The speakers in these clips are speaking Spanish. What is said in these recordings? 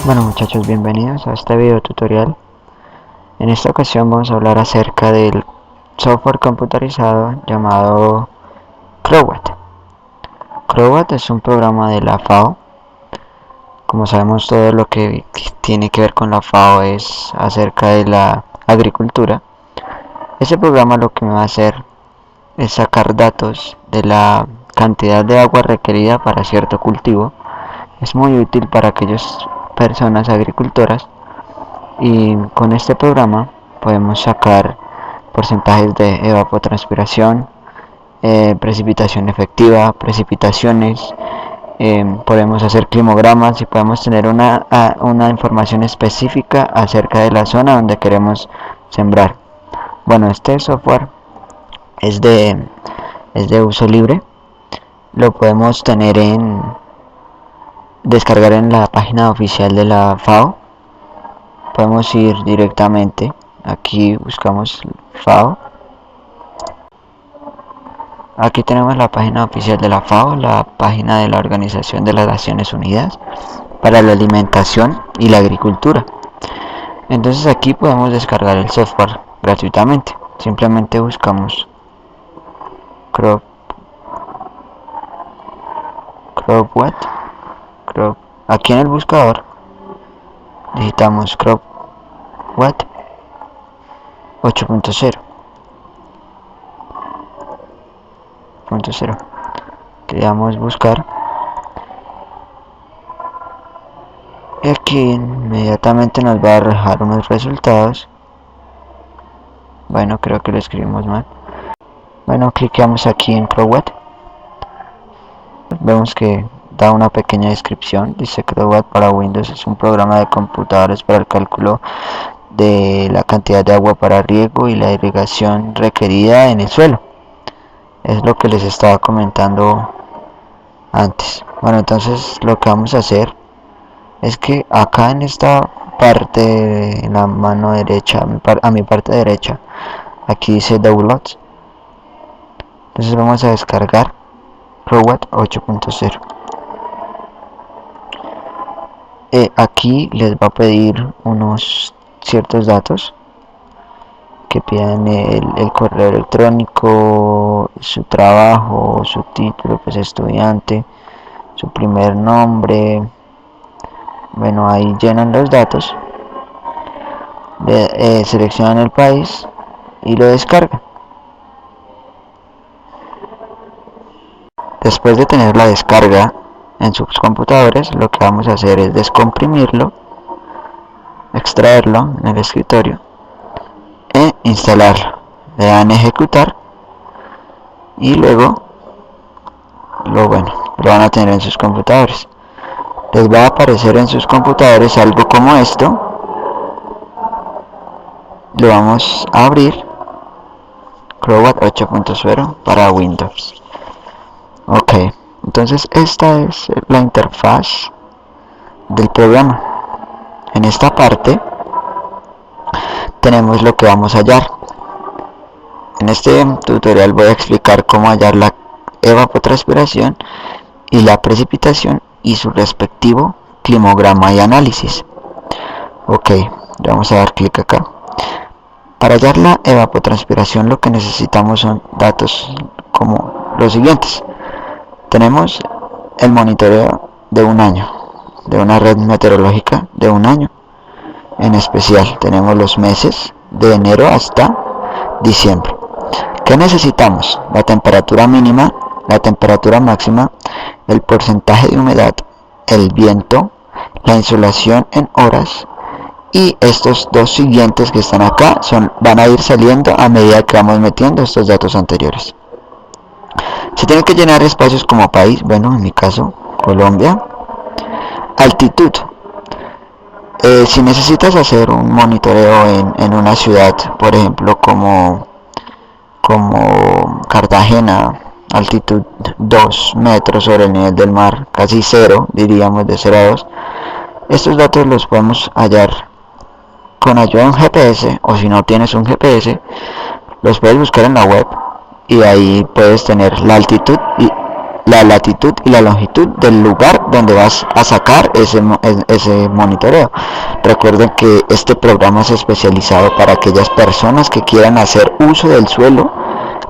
Bueno muchachos, bienvenidos a este video tutorial. En esta ocasión vamos a hablar acerca del software computarizado llamado CROWAT. CROWAT es un programa de la FAO. Como sabemos, todo lo que tiene que ver con la FAO es acerca de la agricultura. Este programa lo que me va a hacer es sacar datos de la cantidad de agua requerida para cierto cultivo. Es muy útil para aquellas personas agricultoras, y con este programa podemos sacar porcentajes de evapotranspiración, precipitación efectiva, precipitaciones, podemos hacer climogramas y podemos tener una información específica acerca de la zona donde queremos sembrar. Bueno, este software es de uso libre. Lo podemos descargar en la página oficial de la FAO. Podemos ir directamente, aquí buscamos FAO. Aquí tenemos la página oficial de la FAO, la página de la Organización de las Naciones Unidas para la Alimentación y la Agricultura. Entonces aquí podemos descargar el software gratuitamente. Simplemente buscamos CROWAT. Aquí en el buscador digitamos CROWAT 8.0. Le damos buscar y aquí inmediatamente nos va a arrojar unos resultados. Bueno, creo que lo escribimos mal. Bueno, cliqueamos aquí en CROWAT. Vemos que da una pequeña descripción. Dice: CROWAT para Windows es un programa de computadores para el cálculo de la cantidad de agua para riego y la irrigación requerida en el suelo. Es lo que les estaba comentando antes. Bueno, entonces lo que vamos a hacer es que acá en esta parte, en la mano derecha, a mi parte derecha, aquí dice Downloads. Entonces vamos a descargar CROWAT 8.0. Aquí les va a pedir unos ciertos datos, que pidan el correo electrónico, su trabajo, su título, pues estudiante, su primer nombre. Bueno, ahí llenan los datos, seleccionan el país y lo descargan. Después de tener la descarga en sus computadores, lo que vamos a hacer es descomprimirlo, extraerlo en el escritorio e instalarlo. Le dan ejecutar y luego lo van a tener en sus computadores. Les va a aparecer en sus computadores algo como esto. Lo vamos a abrir. CROWAT 8.0 para Windows. Ok, entonces esta es la interfaz del programa. En esta parte tenemos lo que vamos a hallar. En este tutorial voy a explicar cómo hallar la evapotranspiración y la precipitación y su respectivo climograma y análisis. Ok, le vamos a dar clic acá. Para hallar la evapotranspiración lo que necesitamos son datos como los siguientes. Tenemos el monitoreo de un año, de una red meteorológica de un año. En especial tenemos los meses de enero hasta diciembre. ¿Qué necesitamos? La temperatura mínima, la temperatura máxima, el porcentaje de humedad, el viento, la insolación en horas, y estos dos siguientes que están acá van a ir saliendo a medida que vamos metiendo estos datos anteriores. Se tienen que llenar espacios como país, bueno, en mi caso Colombia. Altitud. Si necesitas hacer un monitoreo en una ciudad, por ejemplo como Cartagena, altitud 2 metros sobre el nivel del mar, casi 0, diríamos de 0 a 2. Estos datos los podemos hallar con ayuda de un GPS, o si no tienes un GPS, los puedes buscar en la web y ahí puedes tener la altitud la latitud y la longitud del lugar donde vas a sacar ese monitoreo. Recuerden que este programa es especializado para aquellas personas que quieran hacer uso del suelo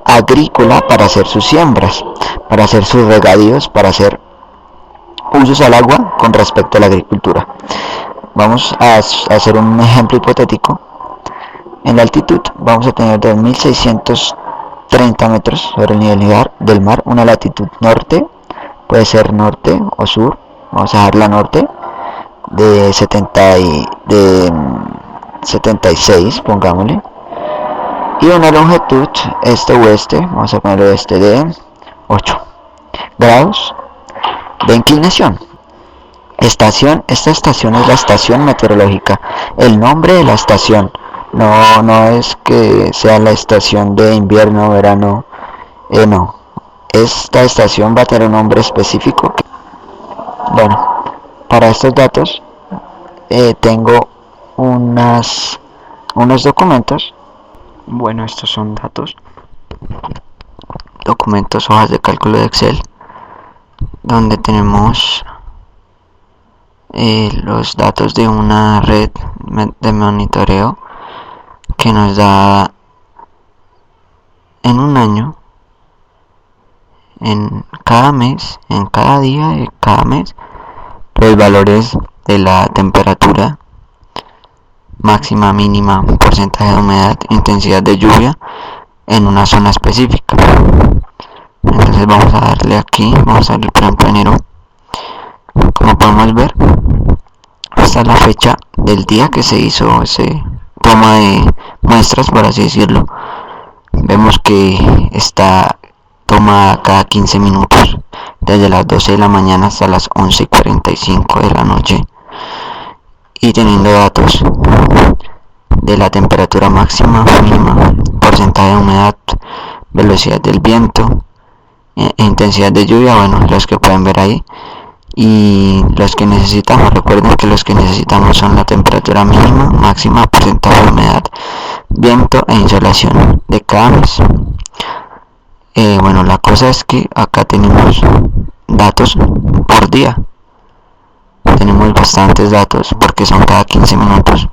agrícola para hacer sus siembras, para hacer sus regadíos, para hacer usos al agua con respecto a la agricultura. Vamos a hacer un ejemplo hipotético. En la altitud vamos a tener 2630 metros sobre el nivel del mar, una latitud norte, puede ser norte o sur, vamos a dejarla norte, de 76, pongámosle, y una longitud este-oeste, vamos a poner oeste de 8 grados de inclinación. Esta estación es la estación meteorológica. El nombre de la estación no es que sea la estación de invierno, verano, no. Esta estación va a tener un nombre específico. Bueno, para estos datos tengo unos documentos. Bueno, estos son documentos, hojas de cálculo de Excel, donde tenemos los datos de una red de monitoreo que nos da en un año, en cada mes, en cada día de cada mes, los valores de la temperatura máxima, mínima, porcentaje de humedad, intensidad de lluvia en una zona específica. Entonces vamos a darle aquí, vamos a darle por ejemplo enero. Como podemos ver, esta es la fecha del día que se hizo ese toma de muestras, por así decirlo. Vemos que está tomada cada 15 minutos, desde las 12 de la mañana hasta las 11:45 de la noche, y teniendo datos de la temperatura máxima, mínima, porcentaje de humedad, velocidad del viento, intensidad de lluvia, bueno, los que pueden ver ahí. Y los que necesitamos, recuerden que los que necesitamos son la temperatura mínima, máxima, porcentaje de humedad, viento e insolación de cada mes. Bueno, la cosa es que acá tenemos datos por día. Tenemos bastantes datos porque son cada 15 minutos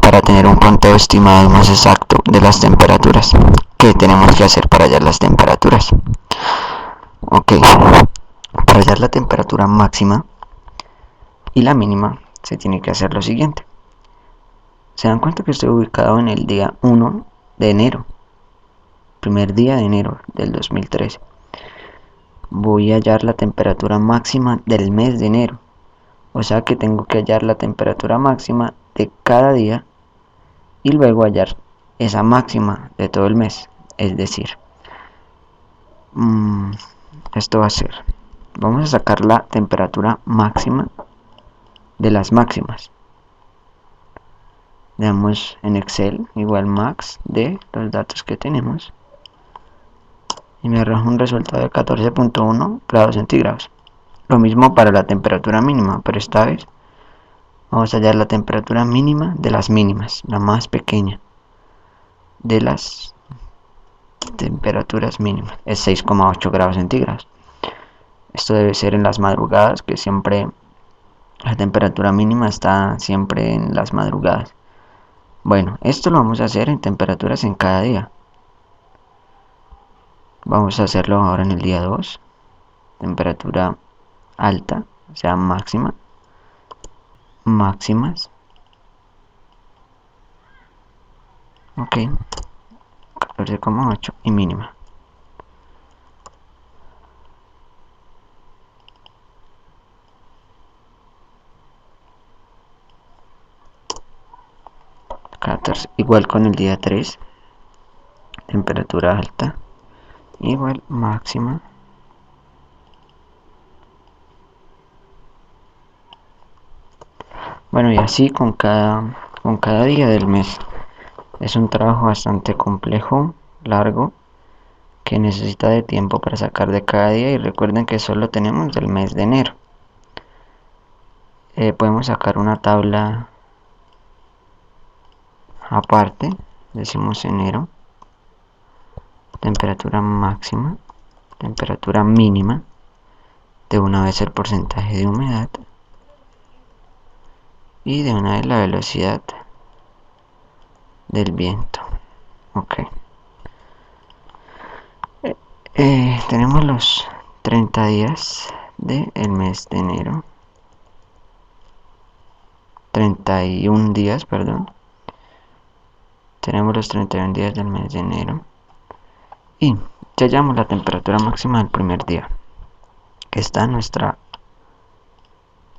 para tener un conteo estimado más exacto de las temperaturas que tenemos que hacer para hallar las temperaturas. Ok. Para hallar la temperatura máxima y la mínima se tiene que hacer lo siguiente. Se dan cuenta que estoy ubicado en el día 1 de enero, primer día de enero del 2013. Voy a hallar la temperatura máxima del mes de enero, o sea que tengo que hallar la temperatura máxima de cada día y luego hallar esa máxima de todo el mes. Es decir, esto va a ser, vamos a sacar la temperatura máxima de las máximas. Damos en Excel igual max de los datos que tenemos y me arroja un resultado de 14.1 grados centígrados. Lo mismo para la temperatura mínima, pero esta vez vamos a hallar la temperatura mínima de las mínimas, la más pequeña de las temperaturas mínimas, es 6,8 grados centígrados. Esto debe ser en las madrugadas, que siempre la temperatura mínima está siempre en las madrugadas. Bueno, esto lo vamos a hacer en temperaturas en cada día. Vamos a hacerlo ahora en el día 2. Temperatura alta, o sea máxima. Máximas. Ok. 14,8 y mínima. Igual con el día 3, temperatura alta, igual máxima, bueno, y así con cada día del mes. Es un trabajo bastante complejo, largo, que necesita de tiempo para sacar de cada día, y recuerden que solo tenemos del mes de enero. Podemos sacar una tabla aparte, decimos enero, temperatura máxima, temperatura mínima, de una vez el porcentaje de humedad y de una vez la velocidad del viento. Ok. Tenemos los 30 días del mes de enero. 31 días, perdón. Tenemos los 31 días del mes de enero. Y ya hallamos la temperatura máxima del primer día, que está en nuestra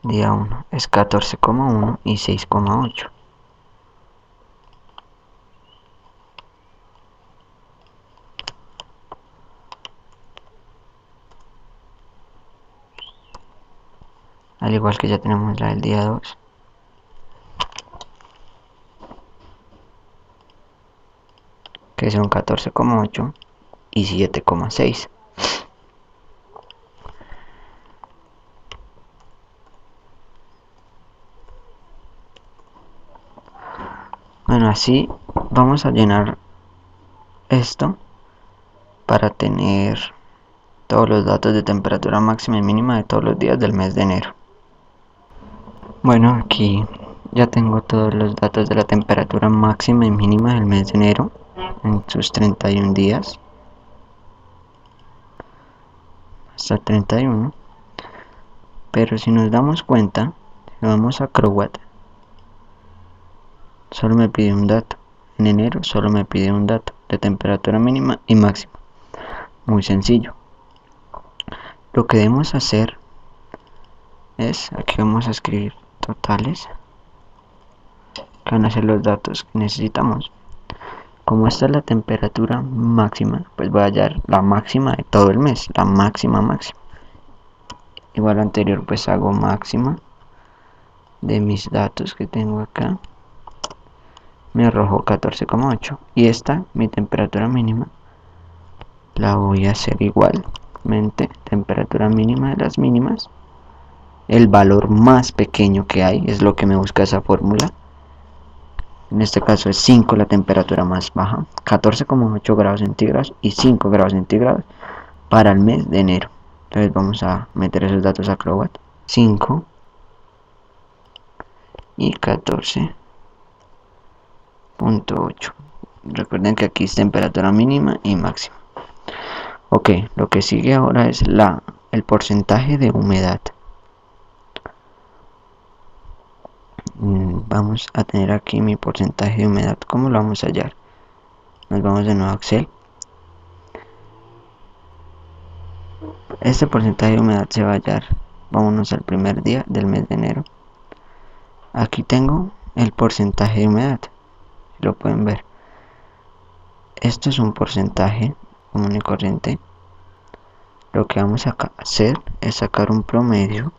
día 1. Es 14,1 y 6,8. Al igual que ya tenemos la del día 2. Que son 14,8 y 7,6. Bueno, así vamos a llenar esto para tener todos los datos de temperatura máxima y mínima de todos los días del mes de enero. Bueno, aquí ya tengo todos los datos de la temperatura máxima y mínima del mes de enero en sus 31 días hasta 31. Pero si nos damos cuenta, si vamos a Acrobat, solo me pide un dato. En enero solo me pide un dato de temperatura mínima y máxima. Muy sencillo. Lo que debemos hacer es, aquí vamos a escribir totales, que van a ser los datos que necesitamos. Como esta es la temperatura máxima, pues voy a hallar la máxima de todo el mes, la máxima. Igual anterior, pues hago máxima de mis datos que tengo acá. Me arrojó 14,8. Y esta, mi temperatura mínima, la voy a hacer igualmente. Temperatura mínima de las mínimas. El valor más pequeño que hay es lo que me busca esa fórmula. En este caso es 5 la temperatura más baja, 14,8 grados centígrados y 5 grados centígrados para el mes de enero. Entonces vamos a meter esos datos a Acrobat. 5 y 14,8. Recuerden que aquí es temperatura mínima y máxima. Ok, lo que sigue ahora es el porcentaje de humedad. Vamos a tener aquí mi porcentaje de humedad. ¿Cómo lo vamos a hallar? Nos vamos de nuevo a Excel. Este porcentaje de humedad se va a hallar. Vámonos al primer día del mes de enero. Aquí tengo el porcentaje de humedad. Lo pueden ver. Esto es un porcentaje común y corriente. Lo que vamos a hacer es sacar un promedio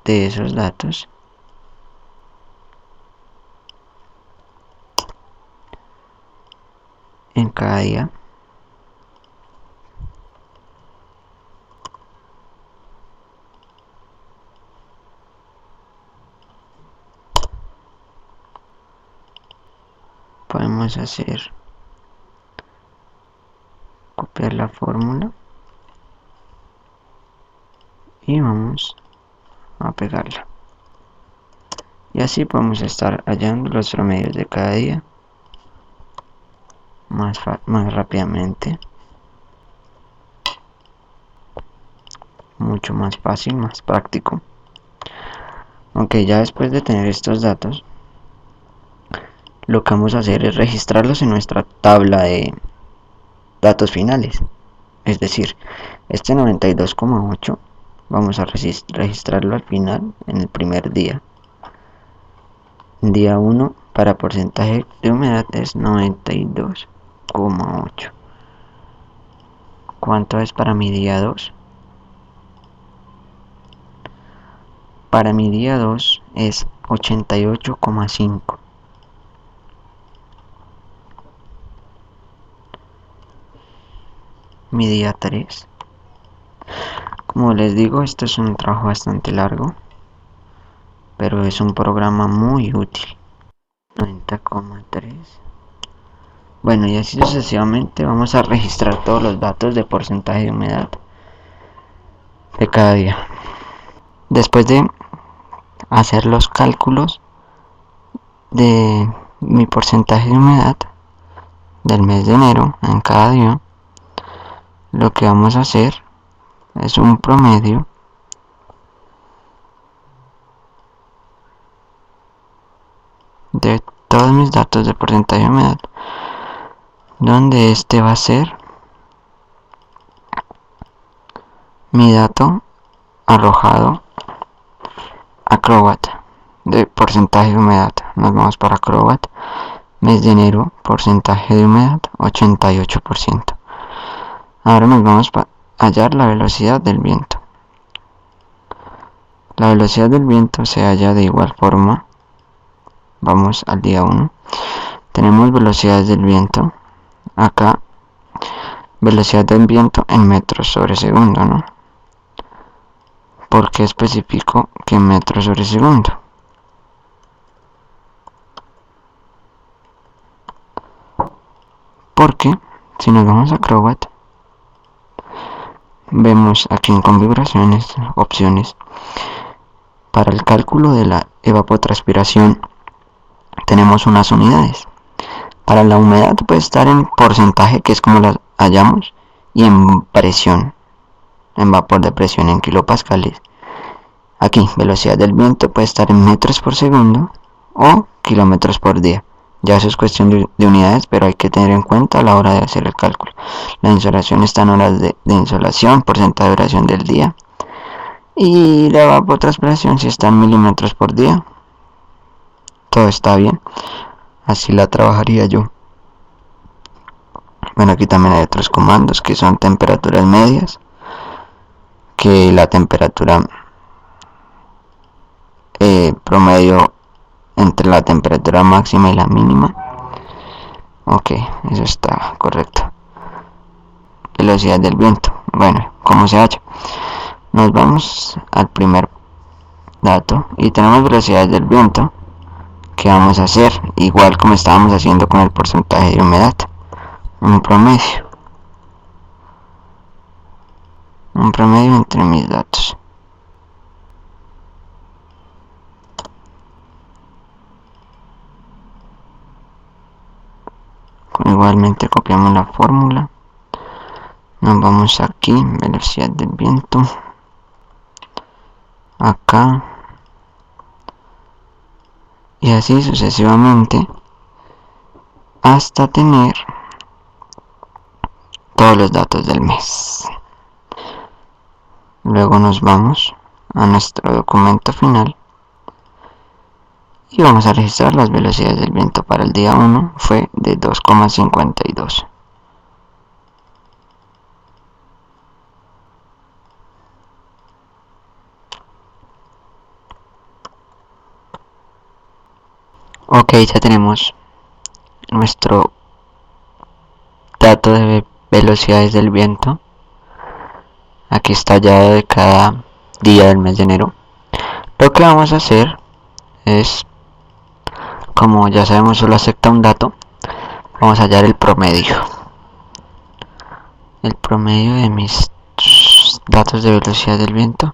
de esos datos. En cada día. Podemos hacer copiar la fórmula y vamos a pegarla. Y así podemos estar hallando los promedios de cada día más rápidamente, mucho más fácil, más práctico. Aunque ya después de tener estos datos, lo que vamos a hacer es registrarlos en nuestra tabla de datos finales. Es decir, este 92,8 vamos a registrarlo al final en el primer día. Día 1 para porcentaje de humedad es 92,8. ¿Cuánto es para mi día 2? Para mi día 2 es 88,5. Mi día 3. Como les digo, esto es un trabajo bastante largo, pero es un programa muy útil. 90,3. Bueno, y así sucesivamente vamos a registrar todos los datos de porcentaje de humedad de cada día. Después de hacer los cálculos de mi porcentaje de humedad del mes de enero en cada día, lo que vamos a hacer es un promedio de todos mis datos de porcentaje de humedad, donde este va a ser mi dato arrojado Acrobat de porcentaje de humedad. Nos vamos para Acrobat, mes de enero, porcentaje de humedad 88%. Ahora nos vamos a hallar la velocidad del viento. La velocidad del viento se halla de igual forma. Vamos al día 1. Tenemos velocidades del viento. Acá, velocidad del viento en metros sobre segundo, ¿no? ¿Por qué especifico que metros sobre segundo? Porque si nos vamos a Acrobat, vemos aquí en configuraciones, opciones, para el cálculo de la evapotranspiración tenemos unas unidades. Para la humedad puede estar en porcentaje, que es como la hallamos, y en presión, en vapor de presión en kilopascales. Aquí, velocidad del viento puede estar en metros por segundo o kilómetros por día. Ya eso es cuestión de unidades, pero hay que tener en cuenta a la hora de hacer el cálculo. La insolación está en horas de insolación, porcentaje de duración del día. Y la evapotranspiración si está en milímetros por día. Todo está bien. Así la trabajaría yo. Bueno, aquí también hay otros comandos que son temperaturas medias. Que la temperatura promedio entre la temperatura máxima y la mínima. Ok, eso está correcto. Velocidad del viento. Bueno, ¿cómo se halla? Nos vamos al primer dato y tenemos velocidad del viento. ¿Qué vamos a hacer? Igual como estábamos haciendo con el porcentaje de humedad. Un promedio. Un promedio entre mis datos. Igualmente copiamos la fórmula. Nos vamos aquí, velocidad del viento. Acá. Y así sucesivamente hasta tener todos los datos del mes. Luego nos vamos a nuestro documento final y vamos a registrar las velocidades del viento. Para el día 1 fue de 2,52. Ok, ya tenemos nuestro dato de velocidades del viento. Aquí está ya de cada día del mes de enero. Lo que vamos a hacer es, como ya sabemos solo acepta un dato, vamos a hallar el promedio. El promedio de mis datos de velocidad del viento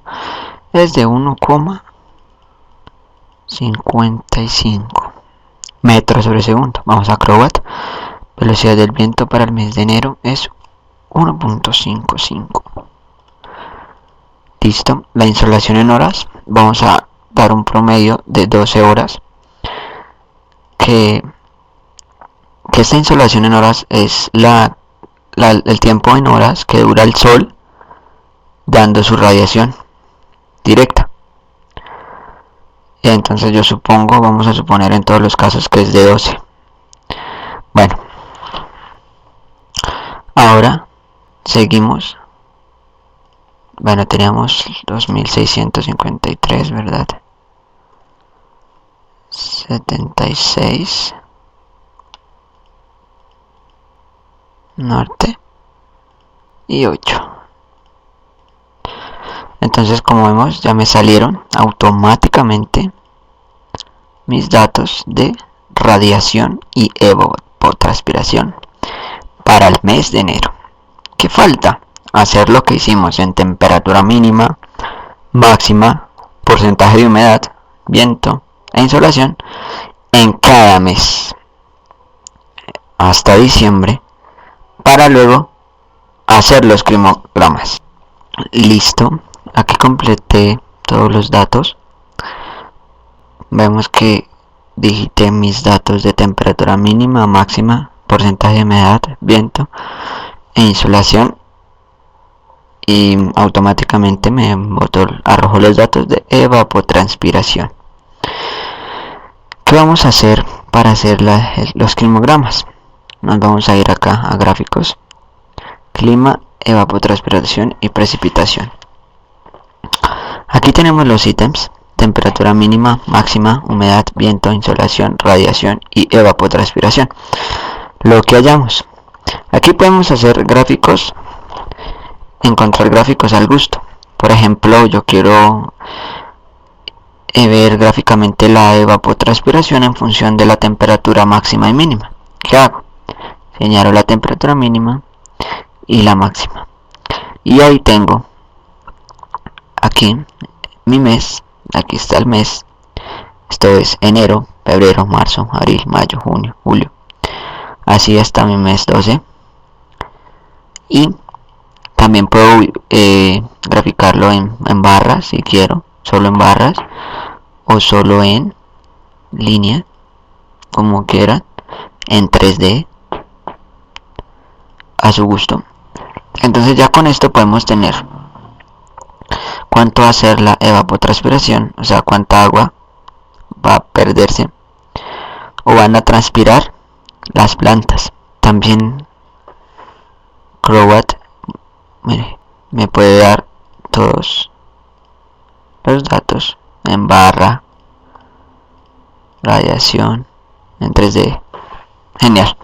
es de 1,55 metros sobre segundo. Vamos a Acrobat. Velocidad del viento para el mes de enero es 1,55. Listo. La insolación en horas, vamos a dar un promedio de 12 horas. Que esta insolación en horas es el tiempo en horas que dura el sol dando su radiación directa. Y entonces yo supongo, vamos a suponer en todos los casos que es de 12. Bueno, ahora seguimos. Bueno, teníamos 2653, ¿verdad? 76 norte y 8. Entonces, como vemos, ya me salieron automáticamente mis datos de radiación y evapotranspiración para el mes de enero. ¿Qué falta? hacer lo que hicimos en temperatura mínima, máxima, porcentaje de humedad, viento e insolación en cada mes hasta diciembre, para luego hacer los climogramas. Listo, aquí completé todos los datos. Vemos que digité mis datos de temperatura mínima, máxima, porcentaje de humedad, viento e insolación, y automáticamente me arrojó los datos de evapotranspiración. ¿Qué vamos a hacer para hacer los climogramas? Nos vamos a ir acá a gráficos, clima, evapotranspiración y precipitación. Aquí tenemos los ítems: temperatura mínima, máxima, humedad, viento, insolación, radiación y evapotranspiración. Lo que hallamos. Aquí podemos hacer gráficos, encontrar gráficos al gusto. Por ejemplo, yo quiero ver gráficamente la evapotranspiración en función de la temperatura máxima y mínima. ¿Qué hago? Señalo la temperatura mínima y la máxima, y ahí tengo aquí mi mes. Aquí está el mes. Esto es enero, febrero, marzo, abril, mayo, junio, julio. Así está mi mes 12. Y también puedo graficarlo en barras si quiero, solo en barras o solo en línea, como quieran, en 3D, a su gusto. Entonces ya con esto podemos tener cuánto va a ser la evapotranspiración, o sea, cuánta agua va a perderse o van a transpirar las plantas. También Crowat me puede dar todos los datos en barra, radiación, en 3D. Genial.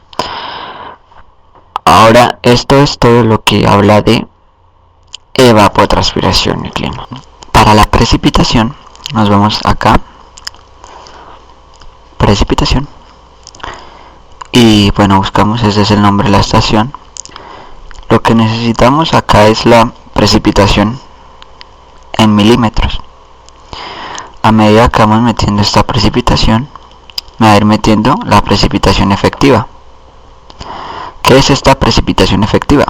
Ahora esto es todo lo que habla de evapotranspiración y clima. Para la precipitación nos vamos acá, precipitación, y bueno, buscamos, ese es el nombre de la estación. Lo que necesitamos acá es la precipitación en milímetros. A medida que vamos metiendo esta precipitación, me va a ir metiendo la precipitación efectiva. ¿Qué es esta precipitación efectiva?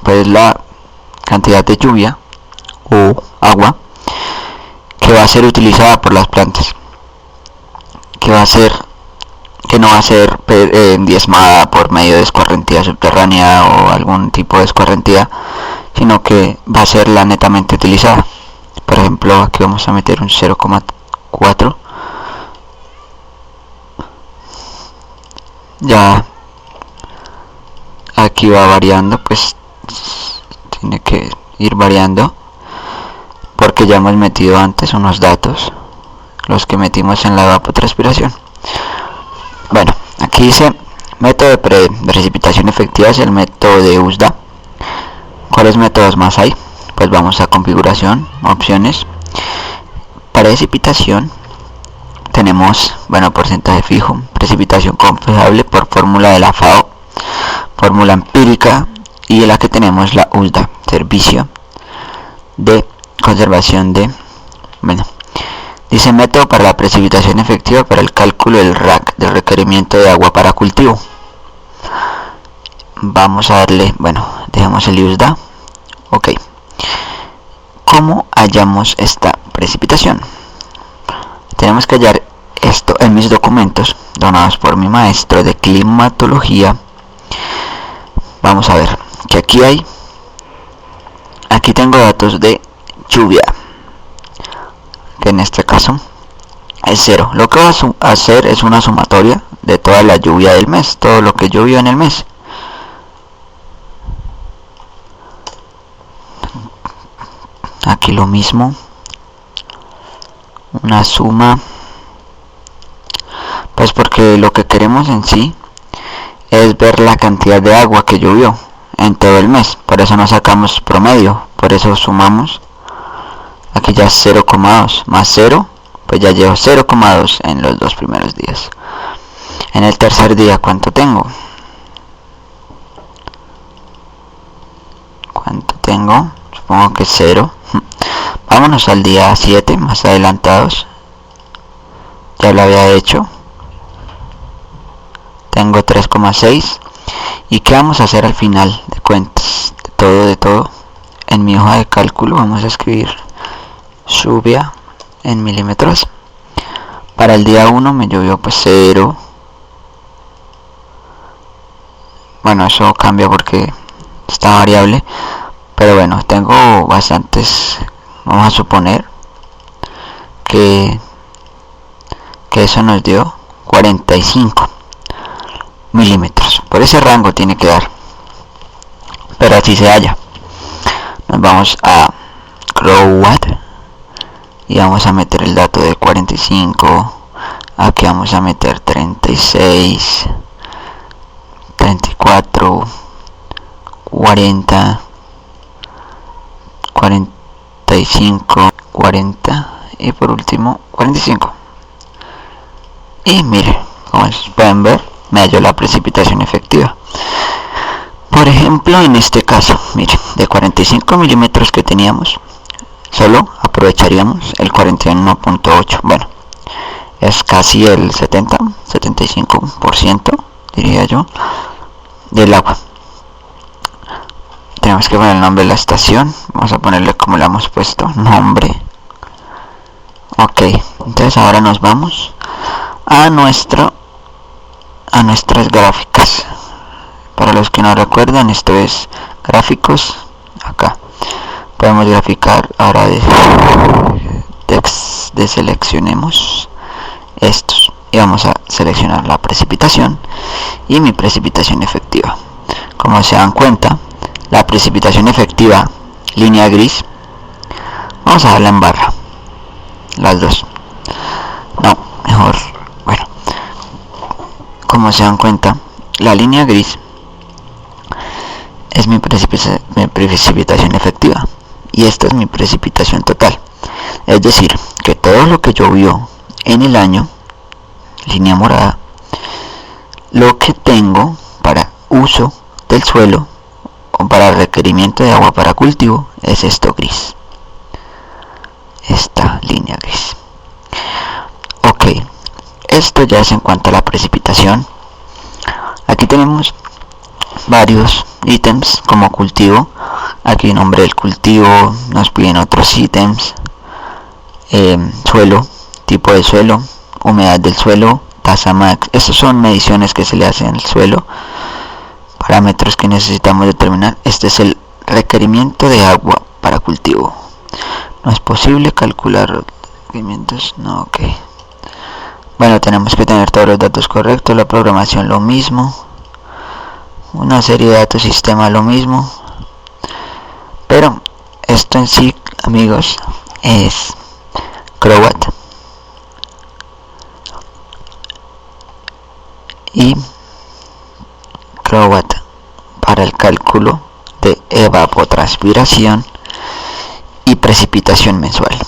Pues la cantidad de lluvia o agua que va a ser utilizada por las plantas, que no va a ser diezmada por medio de escorrentía subterránea o algún tipo de escorrentía, sino que va a ser la netamente utilizada. Por ejemplo, aquí vamos a meter un 0,4. Ya aquí va variando, pues tiene que ir variando porque ya hemos metido antes unos datos, los que metimos en la evapotranspiración. Bueno, aquí dice método de precipitación efectiva, es el método de USDA. ¿Cuáles métodos más hay? Pues vamos a configuración, opciones, precipitación. Tenemos, bueno, porcentaje fijo, precipitación confiable por fórmula de la FAO, fórmula empírica, y en la que tenemos la USDA, servicio de conservación de, bueno, dice método para la precipitación efectiva para el cálculo del RAC, del requerimiento de agua para cultivo. Vamos a darle, bueno, dejamos el USDA, ok. ¿Cómo hallamos esta precipitación? Tenemos que hallar esto en mis documentos donados por mi maestro de climatología. Vamos a ver que aquí tengo datos de lluvia, que en este caso es 0. Lo que voy a hacer es una sumatoria de toda la lluvia del mes, todo lo que llovió en el mes. Aquí lo mismo, una suma, pues porque lo que queremos en sí es ver la cantidad de agua que llovió en todo el mes. Por eso no sacamos promedio, por eso sumamos. Aquí ya 0,2 más 0, pues ya llevo 0,2 en los 2 primeros días. En el tercer día, ¿cuánto tengo? ¿Cuánto tengo, supongo que 0. Vámonos al día 7, más adelantados. Ya lo había hecho. Tengo 3,6. ¿Y qué vamos a hacer al final de cuentas? De todo. En mi hoja de cálculo vamos a escribir lluvia en milímetros. Para el día 1 me llovió pues 0. Bueno, eso cambia porque está variable. Pero bueno, tengo bastantes. Vamos a suponer que eso nos dio 45 milímetros. Por ese rango tiene que dar. Pero así se halla. Nos vamos a CrowWatt y vamos a meter el dato de 45. Aquí vamos a meter 36, 34, 40, 45, 40 y por último 45. Y miren, como pueden ver, me halló la precipitación efectiva. Por ejemplo, en este caso, miren, de 45 milímetros que teníamos, solo aprovecharíamos el 41.8. Bueno, es casi el 75%, diría yo, del agua. Tenemos que poner el nombre de la estación. Vamos a ponerle como le hemos puesto, nombre. Ok, entonces ahora nos vamos a nuestras gráficas. Para los que no recuerdan, esto es gráficos. Acá podemos graficar. Ahora deseleccionemos estos y vamos a seleccionar la precipitación y mi precipitación efectiva. Como se dan cuenta, la precipitación efectiva, línea gris, vamos a darla en barra, las dos. No, mejor, bueno, como se dan cuenta, la línea gris es mi precipitación efectiva y esta es mi precipitación total. Es decir, que todo lo que llovió en el año, línea morada, lo que tengo para uso del suelo o para requerimiento de agua para cultivo es esto gris, esta línea gris. Ok, esto ya es en cuanto a la precipitación. Aquí tenemos varios ítems como cultivo. Aquí nombre del cultivo, nos piden otros ítems, suelo, tipo de suelo, humedad del suelo, tasa max. Estas son mediciones que se le hacen al suelo, parámetros que necesitamos determinar. Este es el requerimiento de agua para cultivo. No es posible calcular requerimientos, no, ok. Bueno, tenemos que tener todos los datos correctos, la programación lo mismo, una serie de datos sistema lo mismo, pero esto en sí, amigos, es CrowWatt y CrowWatt para el cálculo de evapotranspiración y precipitación mensual.